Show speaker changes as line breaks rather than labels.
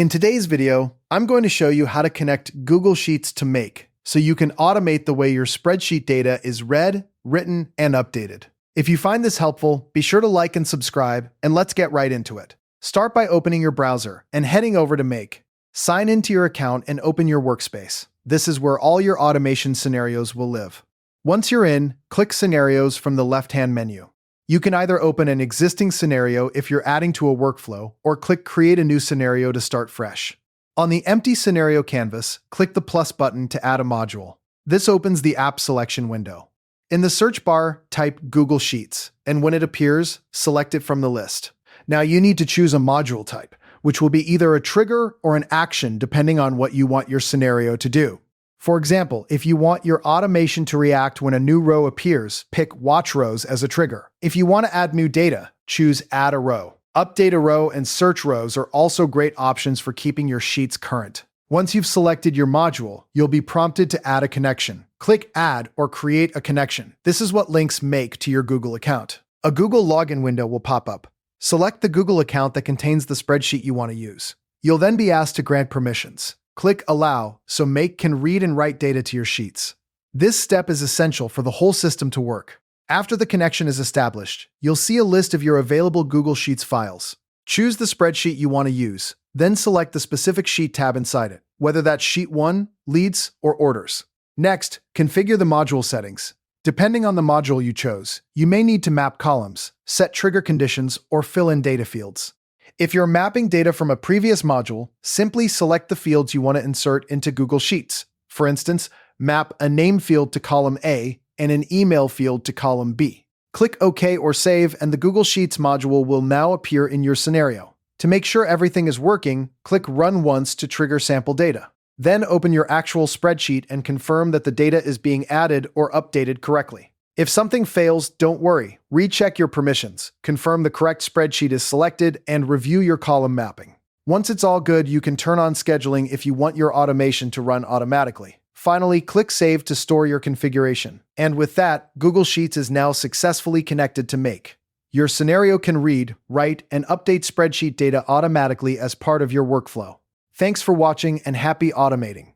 In today's video, I'm going to show you how to connect Google Sheets to Make so you can automate the way your spreadsheet data is read, written, and updated. If you find this helpful, be sure to like and subscribe, and let's get right into it. Start by opening your browser and heading over to Make. Sign into your account and open your workspace. This is where all your automation scenarios will live. Once you're in, click Scenarios from the left-hand menu. You can either open an existing scenario if you're adding to a workflow, or click Create a new scenario to start fresh. On the empty scenario canvas, click the plus button to add a module. This opens the app selection window. In the search bar, type Google Sheets, and when it appears, select it from the list. Now you need to choose a module type, which will be either a trigger or an action depending on what you want your scenario to do. For example, if you want your automation to react when a new row appears, pick Watch Rows as a trigger. If you want to add new data, choose Add a Row. Update a row and search rows are also great options for keeping your sheets current. Once you've selected your module, you'll be prompted to add a connection. Click Add or Create a Connection. This is what links Make to your Google account. A Google login window will pop up. Select the Google account that contains the spreadsheet you want to use. You'll then be asked to grant permissions. Click Allow so Make can read and write data to your sheets. This step is essential for the whole system to work. After the connection is established, you'll see a list of your available Google Sheets files. Choose the spreadsheet you want to use, then select the specific sheet tab inside it, whether that's Sheet 1, Leads, or Orders. Next, configure the module settings. Depending on the module you chose, you may need to map columns, set trigger conditions, or fill in data fields. If you're mapping data from a previous module, simply select the fields you want to insert into Google Sheets. For instance, map a name field to column A and an email field to column B. Click OK or Save, and the Google Sheets module will now appear in your scenario. To make sure everything is working, click Run once to trigger sample data. Then open your actual spreadsheet and confirm that the data is being added or updated correctly. If something fails, don't worry. Recheck your permissions, confirm the correct spreadsheet is selected, and review your column mapping. Once it's all good, you can turn on scheduling if you want your automation to run automatically. Finally, click Save to store your configuration. And with that, Google Sheets is now successfully connected to Make. Your scenario can read, write, and update spreadsheet data automatically as part of your workflow. Thanks for watching and happy automating.